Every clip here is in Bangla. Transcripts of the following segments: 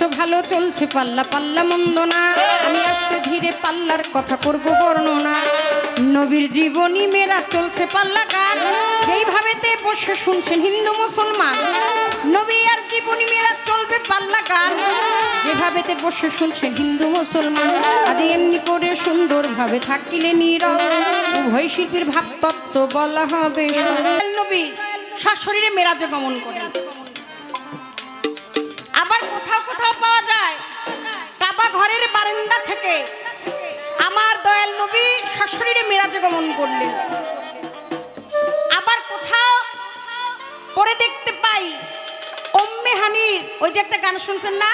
তো ভালো চলছে পাল্লা পাল্লা মন্দ না, আমি আস্তে ধীরে পাল্লার কথা করব বর্ণনা। নবীর জীবনী মেরা চলছে পাল্লা গান, এইভাবেতে বসে শুনছেন হিন্দু মুসলমান। নবী আর জীবনী মেরা চলবে পাল্লা গান, যেভাবেতে বসে শুনছেন হিন্দু মুসলমান। আজ এমনি করে সুন্দরভাবে থাকিলে নীরব, উভয় শিল্পীর ভাবতত্ত্ব বলা হবে। নবী সশরীরে মেরাজে গমন করেন। আবার কোথাও কোথাও পাওয়া যায় কাবা ঘরের বারান্দা থেকে আমার দয়াল নবী সশরীরে মেরাজে গমন করলেন। আবার কোথাও পরে দেখতে পাই উম্মে হানির, ওই যে একটা গান শুনছেন না,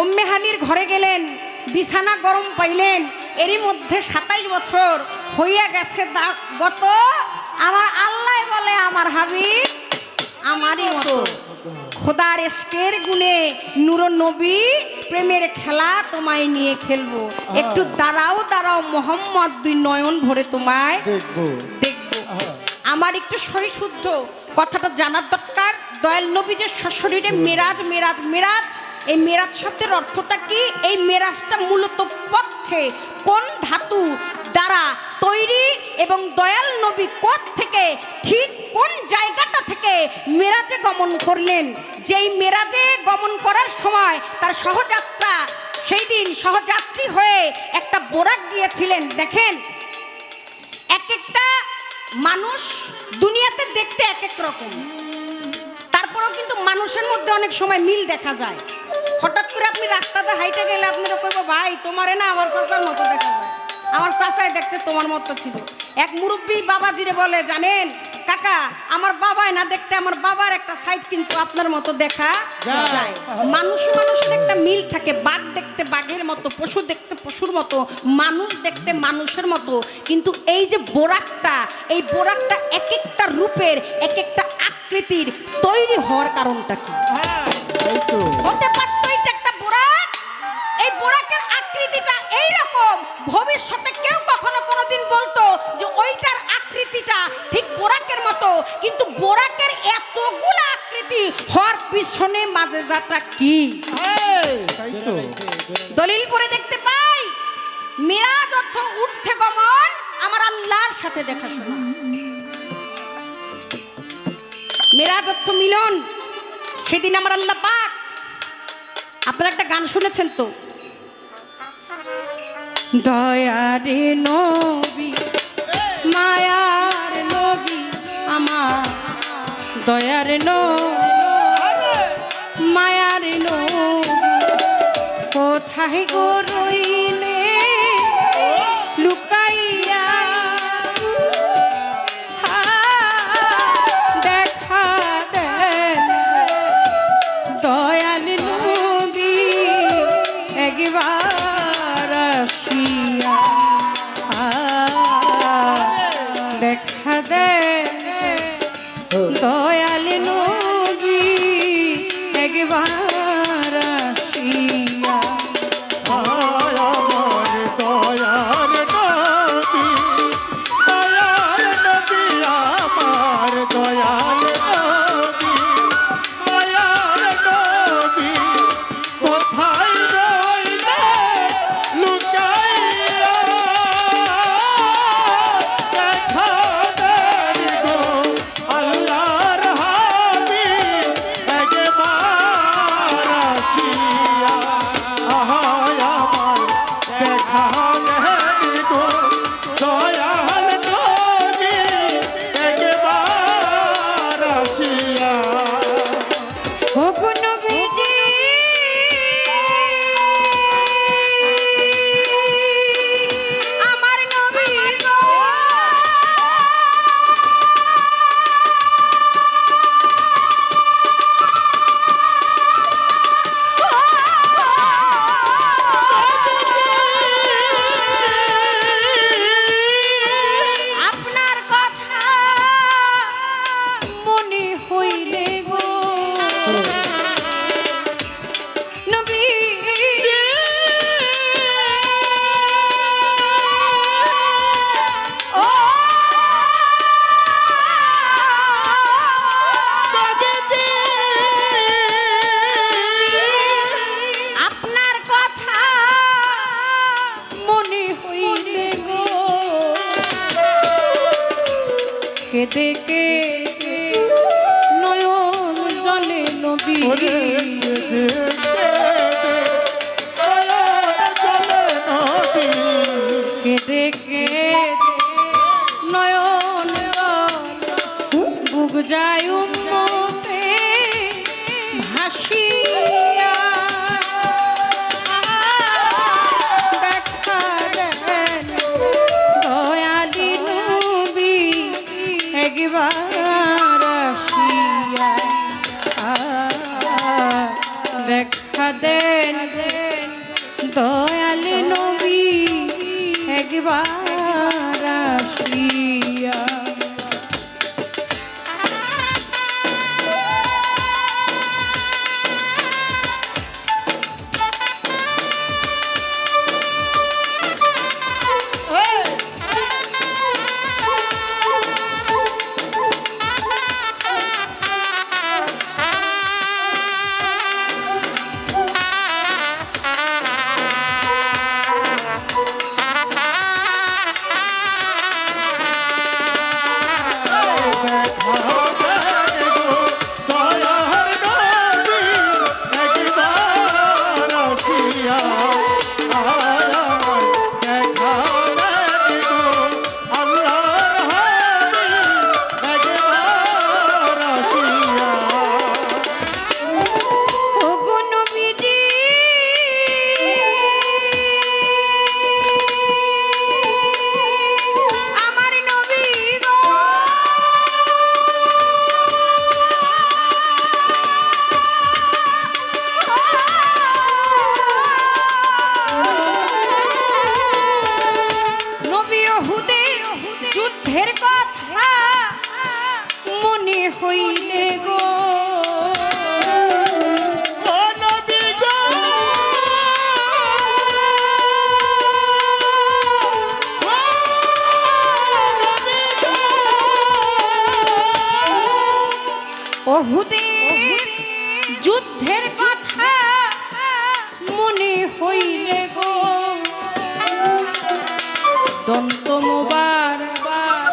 উম্মে হানির ঘরে গেলেন, বিছানা গরম পাইলেন, এরই মধ্যে 27 বছর হইয়া গেছে গত। আমার আল্লাহ বলে আমার হাবিব আমারই মতো, খোদার এশকের গুণে নূর নবী প্রেমের খেলা তোমায় নিয়ে খেলবো। একটু দাঁড়াও দাঁড়াও মোহাম্মদ, দুই নয়ন ভরে তোমায় দেখবো। আমার একটু সহি শুদ্ধ কথাটা জানার দরকার। দয়াল নবী যে সশরীরে মেরাজ মেরাজ মেরাজ, এই মেরাজ শব্দের অর্থটা কি? এই মেরাজটা মূলত পক্ষে কোন ধাতু দ্বারা তৈরি এবং দয়াল নবী কোথ থেকে ঠিক কোন জায়গাটা থেকে মেরাজে গমন করলেন। যেই মেরাজে গমন করার সময় তার সহযাত্রা, সেই দিন সহযাত্রী হয়ে একটা বোরাক গিয়েছিলেন। দেখেন, এক একটা মানুষ দুনিয়াতে দেখতে এক এক রকম, তারপরেও কিন্তু মানুষের মধ্যে অনেক সময় মিল দেখা যায়। হঠাৎ করে আপনি রাস্তাতে হাইটে গেলে আপনারা কইব ভাই তোমারে না আমার চাচার মতো দেখা যায়, আমার চাচাই দেখতে তোমার মতো ছিল। এক মুরব্বী বাবাজিরে বলে, জানেন কাকা, আমার বাবাই না দেখতে আমার বাবার একটা সাইড কিন্তু আপনার মতো দেখা যায়। মানুষের একটা মিল থাকে, বাঘ দেখতে বাঘের মতো, পশু দেখতে পশুর মতো, মানুষ দেখতে মানুষের মতো। কিন্তু এই যে বোরাকটা, এই বোরাকটা এক একটা রূপের এক একটা আকৃতির তৈরি হওয়ার কারণটা কি? হতে পারতো এটা একটা বোরাক, এই বোরাকের আকৃতিটা এইরকম, ভবিষ্যতে কেউ কখনো কোনোদিন বলতো যে ওইটার আকৃতিটা ঠিক বোরাকের মতো, কিন্তু বোরাকের এতগুলা আকৃতি হওয়ার পিছনে মাজেজাটা কি? দলিল পড়ে দেখতে পাই মিরাজ অর্থ উঠতে গমন, আমার আল্লাহর সাথে দেখাশোনা। মিরাজ অর্থ মিলন। সেদিন আমার আল্লাহ পাক, আপনারা একটা গান শুনেছেন তো, দয়ারে নবী মায়ার নবী আমার, দয়ার নবী মায়ার নবী, কোথায় গো রইলে লুকাইয়া, দেখা দেন দয়াল নবী একবার আসিয়া, দেখা দেন দয়াল নবী একবার আসিয়া। কেঁদে কেঁদে নয়ন জলে নবী কেঁদে কেঁদে নয়ন বুক যায় উম্মতে ভাসিয়া দেখা দেন দয়ালি নবী একবার আসিয়া দেখা দেন দয়ালি নবী একবার আসিয়া যুদ্ধের কথা মনে হইলে গো ওহুদের যুদ্ধের কথা মনে হইলে গো দন্ত মোবার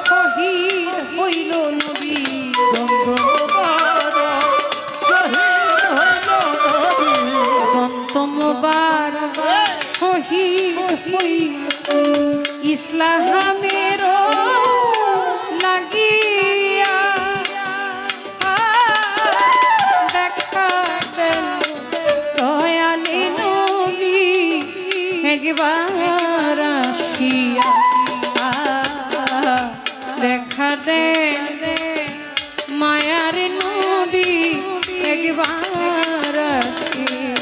শহীদ হইল নবী দন্ত মোবার শহীদ হইল ইসলামের লাগিয়া দেখা দেন দয়ালি নবী একবার আসিয়া দেখা দেন মায়ার নবী একবার আসিয়া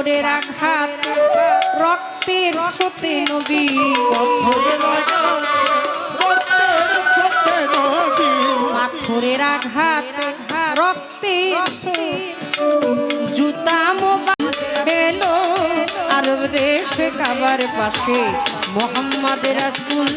পাথরের আঘাত রক্তের স্রোতে নবী, পাথরের আঘাত রক্তের জুতা এলো আরব দেশ কাবার পাশে মোহাম্মদ রাসূল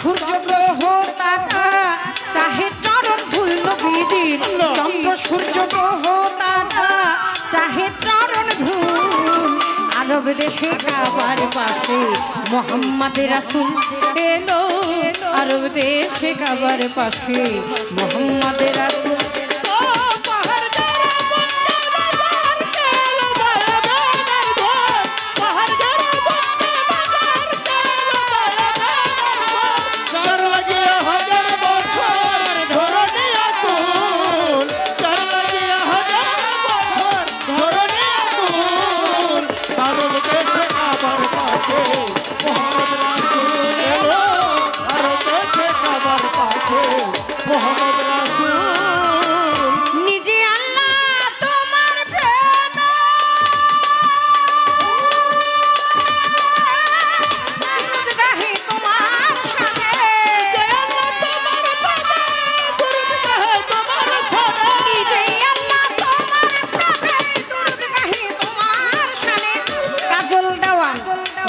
সূর্য গ্রহ তারা চাহে চরণ ধুল নবীজির, চন্দ্র সূর্য গ্রহ তারা চাহে চরণ ধুল আরব দেশে কাবার পাশে মোহাম্মদ রাসূল এলো, আরব দেশে কাবার পাশে মোহাম্মদ রাসূল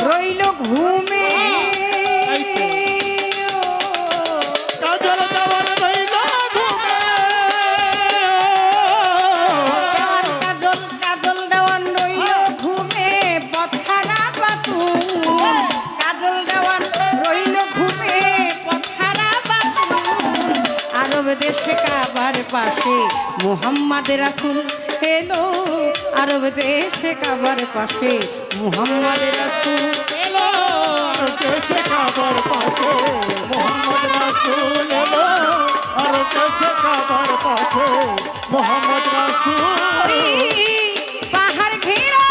রইল ঘুমে কাজল দেওয়ান রইল ঘুমে কাজল দেওয়ান রইল ঘুমে পথহারা বাতুল, কাজল দেওয়ান রইল ঘুমে পথহারা বাতুল আরব দেশে কাবার পাশে মোহাম্মদ রাসূল এলো, আরব দেশে কাবার পাশে মোহাম্মদ রাসূল এলো, আরব দেশে কাবার পাশে মোহাম্মদ রাসূল এলো, আরব দেশে কাবার পাশে মোহাম্মদ রাসূল পাহাড় ঘেরা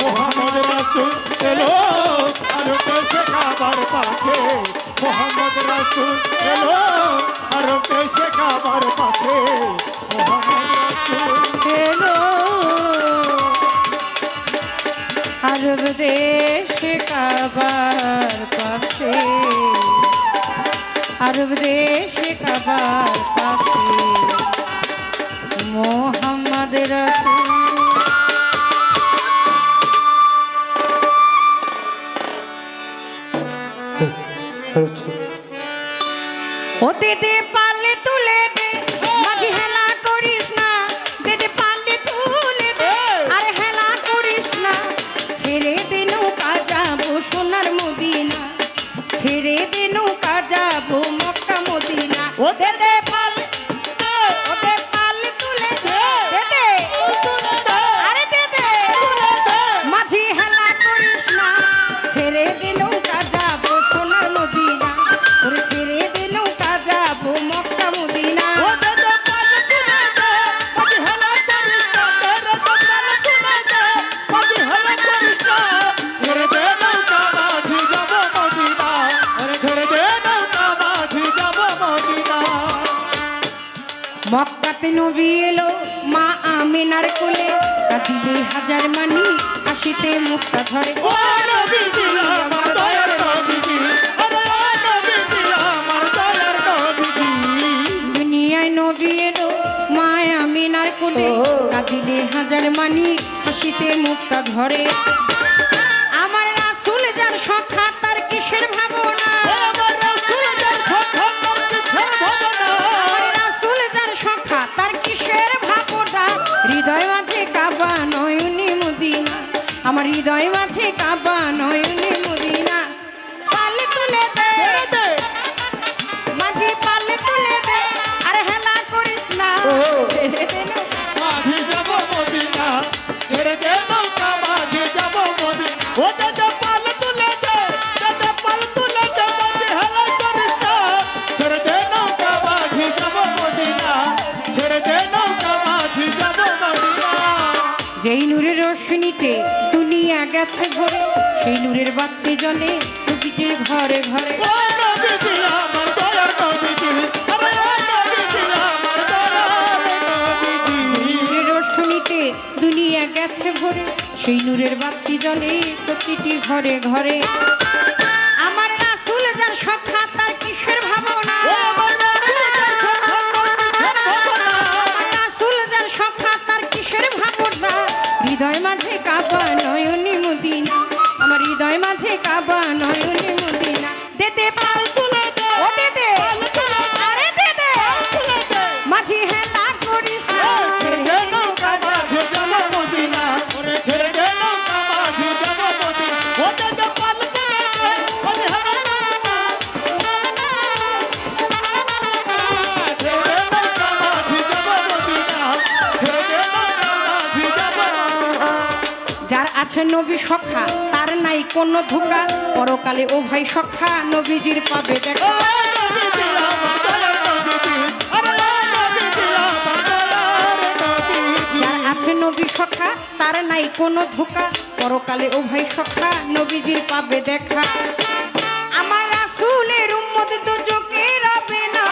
মোহাম্মদ রাসূল এলো, আরব দেশে কাবার পাশে মোহাম্মদ রাসূল এলো, আরব দেশে কাবার পাশে মোহাম্মদ রাসূল এলো, আরব দেশে কাবার পাশে, আরব দেশে কাবার পাশে মোহাম্মদ রাসূল ও দিদি পালে তুলে দে মাঝি হেলা করিস না, দিদি পালে তুলে দে আর হেলা করিস না, ছেড়ে দে নৌকা যাবো সোনার মদিনা, ছেড়ে দে নৌকা যাবো মক্কা মদিনা, ও দে পালে তুলে দে আসতে নবী এলো মা আমিনার কোলে, কাঁদিলে হাজার মানি হাসিতে মুক্তা ধরে। ও নবীজি আমার দয়ার নবীজি, আরে ও নবীজি আমার দয়ার নবীজি। দুনিয়ায় নবী এলো মা আমিনার কোলে, কাঁদিলে হাজার মানি হাসিতে মুক্তা ধরে। আমার রাসূল যার সখা তার কিসের ভাবনা, আমার রাসূল যার সখা তার কিসের ভাবনা, আমার রাসূল যার সখা তার কিসের ভাবনা। হৃদয় মাঝে কাবা নয়নে মদিনা, আমার হৃদয় মাঝে কাবা নয়নে মদিনা। পালে তুলে দে দে মাঝে পালে তুলে দে, আর হেলা করিস না, ছেড়ে দে না। মাঝি যাব মদিনা, ছেড়ে দে নৌকা মাঝি যাব মদিনা। ও দাদা পাল তুলে দে, দাদা পাল তুলে দে, মাঝি হেলা করিস না, ছেড়ে দে নৌকা মাঝি যাব মদিনা, ছেড়ে দে নৌকা মাঝি যাব মদিনা। যেই নূরের রোশনীতে দুনিয়া গেছে ভরে, সেই নূরের বাতি জ্বলে যে ঘরে ঘরে। ও নবীজি আমার দয়ার নবীজি, আরে ও নবীজি আমার দয়ার নবীজি। নূরের রোশনীতে দুনিয়া গেছে ভরে, সেই নূরের বাতি জ্বলে প্রতিটি ঘরে ঘরে। আমার রাসূল যার সখা তার কিসের ভাবনা, ও আমার রাসূল যার সখা তার কিসের ভাবনা, আমার রাসূল যার সখা তার কিসের ভাবনা। হৃদয় মাঝে কাবা নয়নে মদিনা, আমার হৃদয় মাঝে কাবা নয়নে মদিনা। দে দে পাল তুলে দে, ও দে দে, আরে দে দে, মাঝি হেলা করিস না, ছেড়ে দে নৌকা মাঝি যাব মদিনা, ওরে ছেড়ে দে নৌকা মাঝি যাব মদিনা। ও দাদা পাল তুলে দে, ওরে হেলা করিস না, ছেড়ে দে নৌকা মাঝি যাব মদিনা, ছেড়ে দে নৌকা মাঝি যাব মদিনা। যার আছে নবী সখা তার নাই কোনো ধোঁকা, পরকালে ও ভাই সখা নবীজির পাবে দেখা। ও নবীজি আমার দয়ার নবীজি, আরে ও নবীজি আমার দয়ার নবীজি। যার আছে নবী সখা তার নাই কোনো ধোঁকা, পরকালে ও ভাই সখা নবীজির পাবে দেখা। আমার রাসূলের উম্মত দুজকে রবে না,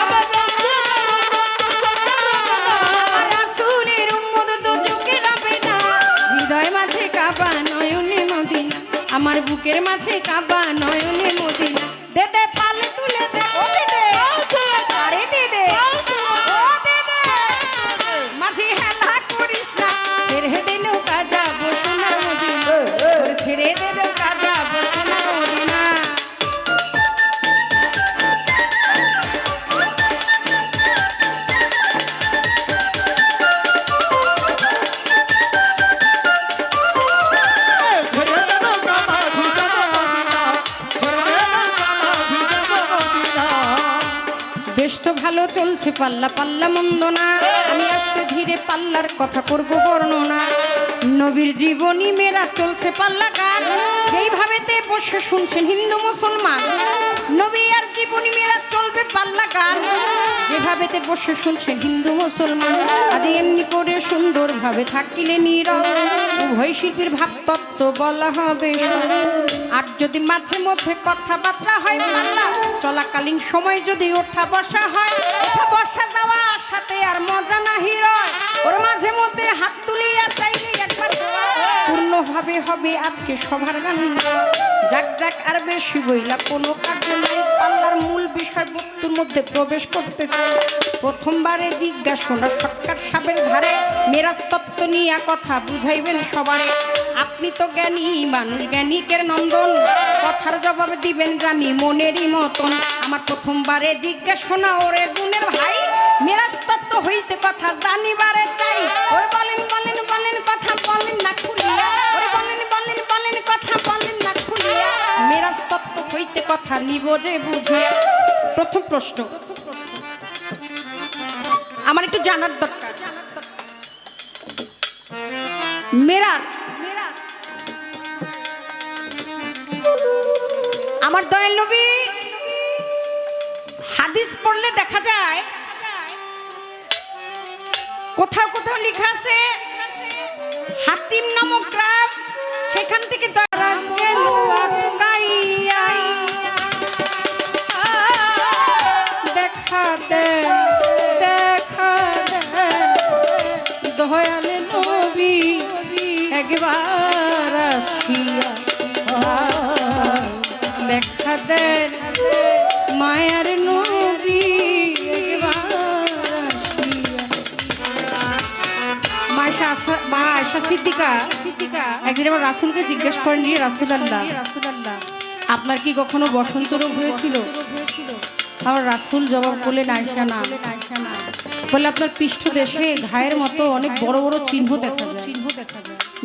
আমার রাসূলের উম্মত দুজকে রবে না। হৃদয় মাঝে কাবা নয়নে মদিনা, আমার বুকের মাঝে কাবা নয়নে মদিনা। দে দে পালে তুলে দে, ও দে দে, আরে দে দে, ও দে দে, মাঝে হেলা করিস না, ছেড়ে দে নৌকা যাবো সোনার মদিনা, তোর ছেড়ে দে নৌকা যাবো সোনার মদিনা। ছেড়ে দে নৌকা মাঝি যাব মদিনা, ছেড়ে দে নৌকা মাঝি যাব মদিনা। বেশ তো ভালো চলছে পাল্লা পাল্লা মন্দ না, আমি আস্তে ধীরে পাল্লার কথা করব বর্ণনা। নবীর জীবনী মেরা চলছে পাল্লা গান, যেইভাবেতে বসে শুনছেন হিন্দু মুসলমান। নবী আর জীবনী মেরা চলবে পাল্লা গান, যেভাবেতে বসে শুনছেন হিন্দু মুসলমান। আজ এমনি করে সুন্দরভাবে থাকিলে নীরব, উভয় শিল্পীর ভাবতত্ত্ব বলা হবে সব। আর যদি মাঝে মধ্যে কথাবার্তা হয় পাল্লা চলাকালীন সময় যদি ওঠা বসা হয়, ওঠা বসা যাওয়া সাথে আর মজা নাহি রয়। ওর মাঝে মধ্যে হাত তুলিয়া চাইলে একবার পূর্ণভাবে হবে আজকে সবার গান। যাক যাক আর বেশি বইলা কোনো কার্য নাই, পাল্লার মূল বিষয়বস্তুর মধ্যে প্রবেশ করতে চাই। প্রথমবারে জিজ্ঞাসা সরকার সাবের ধারে, মেরাজ তত্ত্ব নিয়ে কথা বুঝাইবেন সবারে। আপনি তো জ্ঞানী মানুষ, জ্ঞানীকের নন্দন, কথার জবাব দিবেন জানি মনেরই মতন। আমার প্রথমবারে জিজ্ঞাসা ওরে গুণের ভাই, মেরাজ তত্ত্ব হইতে কথা জানিবারে চাই। ওরে বলেন বলেন বলেন কথা বলেন না খুলিয়া, ওরে বলেন বলেন বলেন কথা বলেন না খুলিয়া। মেরাজ তত্ত্ব হইতে কথা নিব যে বুঝিয়া। প্রথম প্রশ্ন আমার একটু জানার দরকার, মেরাজ আমার দয়াল নবী হাদিস পড়লে দেখা যায় কোথাও কোথাও লেখা আছে হাতিম নামক গ্রাম, সেখান থেকে তারা গেল আটকাইয়া। দেখা দেন দেখা দেন একবার আসিয়া দেখা দেন মায়ার নবী মা আয়েশা সিদ্দিকা একদিন আমার রাসূলকে জিজ্ঞেস করেন, রে রাসূলুল্লাহ, আপনার কি কখনো বসন্ত রোগ হয়েছিল? আমার রাসূল জবাব করলেন, আয়েশা না। বলে আপনার পৃষ্ঠদেশে ঘায়ের মতো অনেক বড় বড় চিহ্ন দেখা যায়,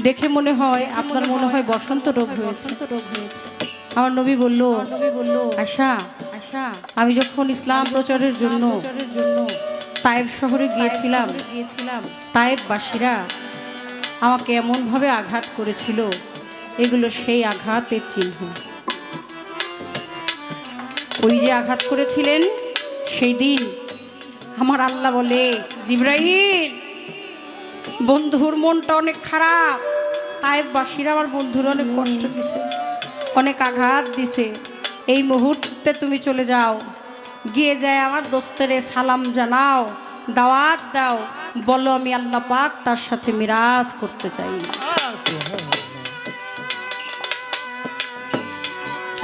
দেখে মনে হয় আপনার মনে হয় বসন্ত রোগ হয়েছে। আমার নবী বলল, আয়েশা আমি যখন ইসলাম প্রচারের জন্য তায়েব শহরে গিয়েছিলাম, তায়েববাসীরা আমাকে এমনভাবে আঘাত করেছিল, এগুলো সেই আঘাতের চিহ্ন। ওই যে আঘাত করেছিলেন সেই দিন আমার আল্লাহ বলে, জিবরাইল বন্ধুর মনটা অনেক খারাপ, তায়েববাসীরা আমার বন্ধুর অনেক কষ্ট দিছে, অনেক আঘাত দিছে, এই মুহূর্তে তুমি চলে যাও, গিয়ে যায় আমার দোস্তেরে সালাম জানাও, দাওয়াত দাও, বলো আমি আল্লাহ পাক তার সাথে মিরাজ করতে চাই।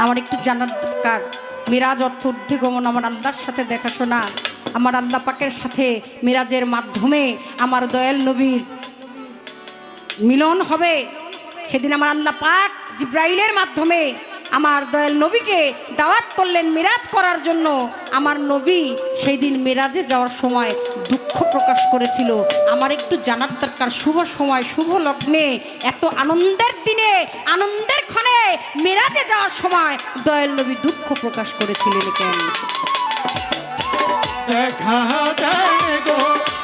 আমার একটু জানার দরকার, মিরাজ অর্থ ঊর্ধ্বে গমন, আমার আল্লাহর সাথে দেখাশোনা, আমার আল্লাহ পাকের সাথে মিরাজের মাধ্যমে আমার দয়াল নবীর মিলন হবে। সেদিন আমার আল্লাহ পাক জিব্রাইলের মাধ্যমে আমার দয়াল নবীকে দাওয়াত করলেন মিরাজ করার জন্য। আমার নবী সেই দিন মিরাজে যাওয়ার সময় দুঃখ প্রকাশ করেছিল। আমার একটু জানার দরকার, শুভ সময় শুভ লগ্নে এত আনন্দের দিনে আনন্দের ক্ষণে মিরাজে যাওয়ার সময় দয়াল নবী দুঃখ প্রকাশ করেছিলেন কেন? দেখা যায় গো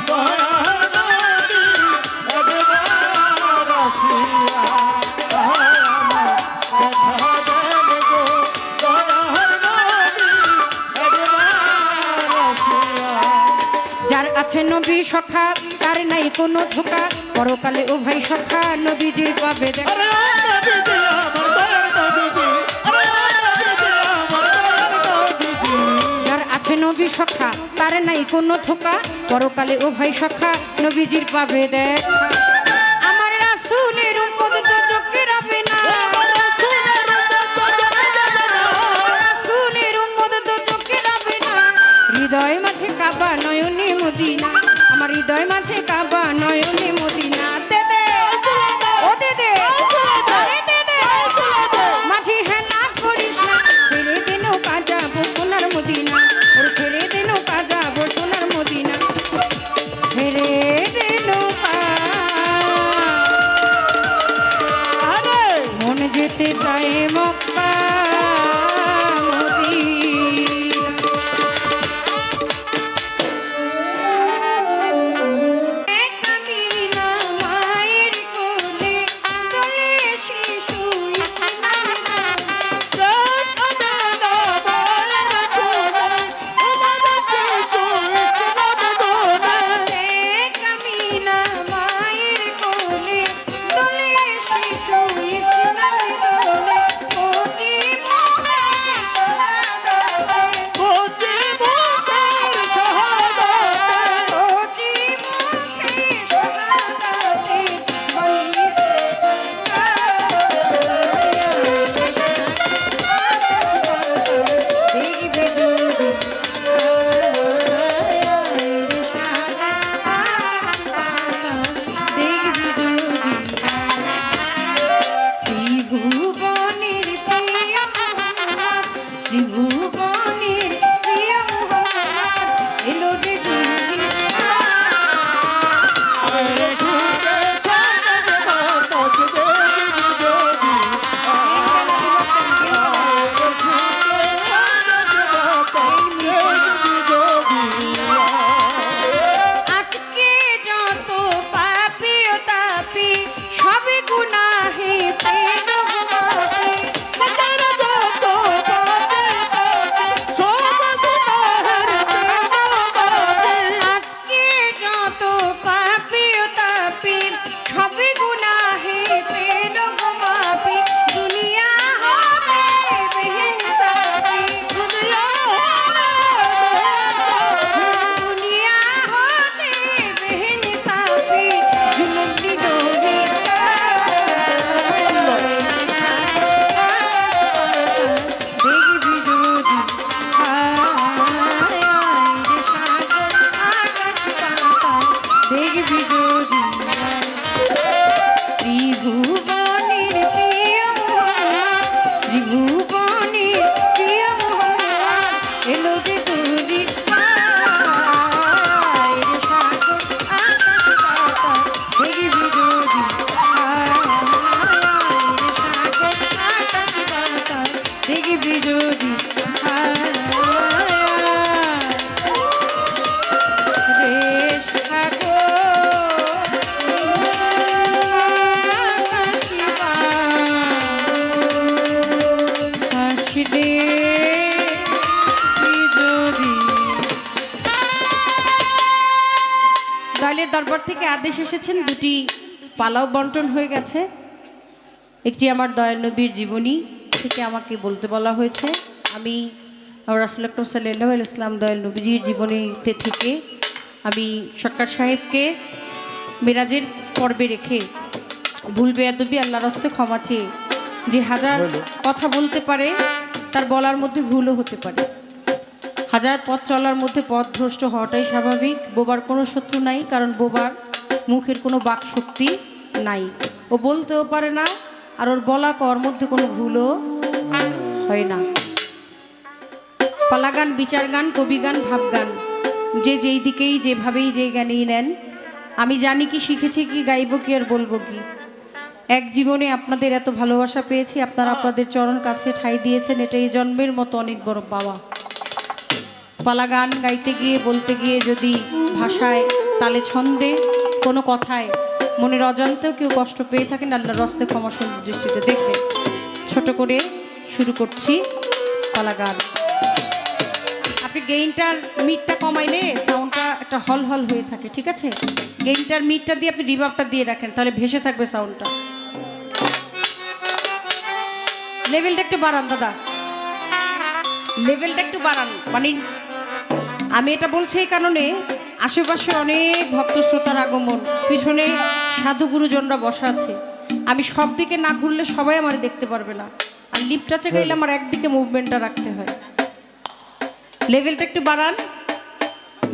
দয়ার নবী একবার আসিয়া, দেখা যায় গো দয়ার নবী একবার আসিয়া। যার আছে নবী সখা তার নাই কোনো ধোকা, পরকালে ও ভাই সখা নবীজির পাবে দেখা। আরে ও নবীজি আমার দয়ার নবীজি, আরে ও নবীজি আমার দয়ার নবীজি। যার আছে নবী সখা তার নাই কোনো ধোকা, পরকালে ও ভাই সখা নবীজির পাবে দেখা। আমার রাসূলের উম্মত তো চোখে রাবে না, রাসূলের উম্মত তো চোখে রাবে না, হৃদয় মাঝে কাবা নয়নে মদিনা, আমার হৃদয় মাঝে কাবা নয়নে মদিনা। দে দে ও দে দে আরে দে দে মাঝে হেলা করিস না, ছেড়ে দে নৌকা যাবো সোনার মদিনা, ওর ছেড়ে দে নৌকা যাবো সোনার মদিনা, ছেড়ে দে নৌকা, আরে মন যেতে চায় মক্কা মদিনা। দরবার থেকে আদেশ এসেছেন, দুটি পালাও বন্টন হয়ে গেছে। একটি আমার দয়াল নবীর জীবনী থেকে আমাকে বলতে বলা হয়েছে। আমি রাসূলুল্লাহ সাল্লাল্লাহু আলাইহি ওয়াসাল্লাম দয়াল নবীজির জীবনীতে থেকে আমি সরকার সাহেবকে মেরাজের পর্বে রেখে ভুল বেয়াদবি আল্লাহর রাস্তে ক্ষমা চেয়ে, যে হাজার কথা বলতে পারে তার বলার মধ্যে ভুলও হতে পারে, হাজার পথ চলার মধ্যে পথ ভ্রষ্ট হওয়াটাই স্বাভাবিক। বোবার কোনো শত্রু নাই, কারণ বোবার মুখের কোনো বাক শক্তি নাই, ও বলতেও পারে না, আর ওর বলা কর মধ্যে কোনো ভুলও হয় না। পালাগান, বিচার গান, কবিগান, ভাবগান, যে যেই দিকেই যেভাবেই যেই গানেই নেন, আমি জানি কি শিখেছি কি গাইব কি আর বলবো কি। এক জীবনে আপনাদের এত ভালোবাসা পেয়েছি, আপনারা আপনাদের চরণ কাছে ঠাঁই দিয়েছেন, এটা এই জন্মের মতো অনেক বড় পাওয়া। পালা গান গাইতে গিয়ে বলতে গিয়ে যদি ভাষায়, তালে, ছন্দে, কোনো কথায় মনের অজান্তেও কেউ কষ্ট পেয়ে থাকেন, আল্লাহর হস্তে ক্ষমা সুন্দর দৃষ্টিতে দেখবেন। ছোট করে শুরু করছি পালা গান। আপনি গেইনটার মিটটা কমাইলে সাউন্ডটা একটা হল হল হয়ে থাকে, ঠিক আছে? গেইনটার মিটটা দিয়ে আপনি রিভার্বটা দিয়ে রাখেন, তাহলে ভেসে থাকবে সাউন্ডটা। লেভেলটা একটু বাড়ান দাদা, লেভেলটা একটু বাড়ান। মানে আমি এটা বলছি এই কারণে, আশেপাশে অনেক ভক্ত শ্রোতার আগমন, পিছনে সাধু গুরুজনরা বসা আছে। আমি সব দিকে না ঘুরলে সবাই আমার দেখতে পারবে না, আর লিপটাচে গাইলে আমার একদিকে মুভমেন্টটা রাখতে হয়। লেভেলটা একটু বাড়ান,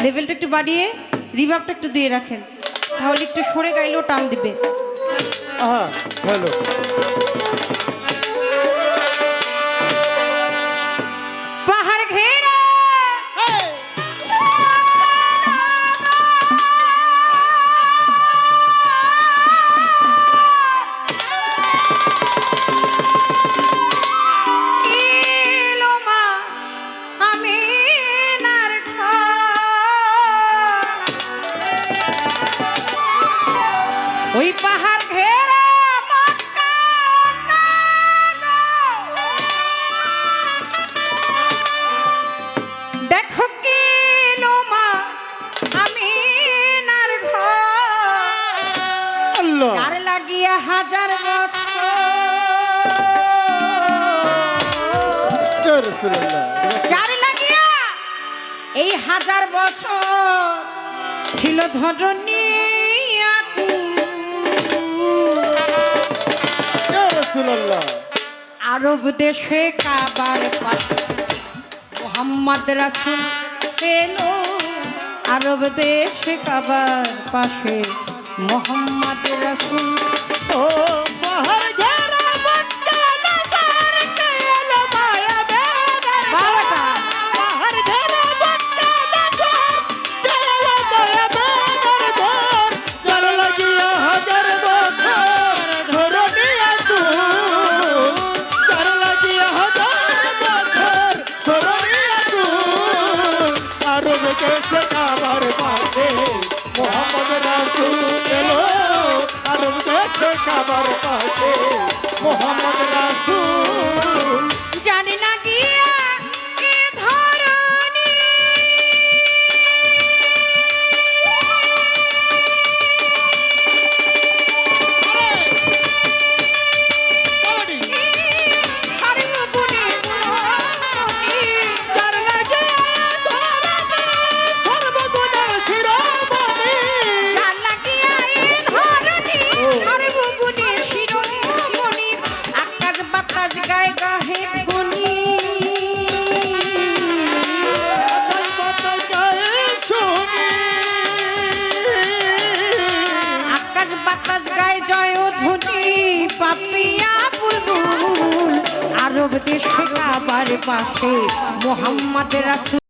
লেভেলটা একটু বাড়িয়ে রিভার্বটা একটু দিয়ে রাখেন, তাহলে একটু সরে গাইলেও টান দিবে। হ্যালো, পাহাড় ঘেরা ওই পাহাড় ঘেরা দেখো কি লোমা আমি নার ঘর, যার লাগিয়া হাজার বছর, যার লাগিয়া এই হাজার বছর ছিল ধরনী আরব দেশে কাবার পাশে মোহাম্মদ রাসূল এলো, আরব দেশে কাবার পাশে মোহাম্মদ রাসূল। ও পাহাড় ঘেরা মক্কা নগর কে এলো মায়া বেদার বাবাটা পাহাড় ঘেরা মক্কা নগর কে এলো মায়া বেদার ঘর, যার লাগিয়া হাজার বছর ধরনী আগুন, যার লাগিয়া হাজার বছর ধরনী আগুন, আরব দেশে কাবার পাশে মোহাম্মদ রাসূল এলো, আরব দেশে কাবার পাশে মোহাম্মদ রাসূল। জানি না গিয়া এ ধরনী সর্বগুণে গুণী, যার লাগিয়া ধরনী সর্বগুণের শিরোমণি, যার লাগিয়া এ ধরনী সর্বগুণে শিরোমণি, আকাশ বাতাস গায়ে গাহে গুণী, আকাশ বাতাস গায়ে জয় ধ্বনি, পাপিয়া বুলবুল, আরব দেশে কাবার পাশে মোহাম্মদ রাসূল।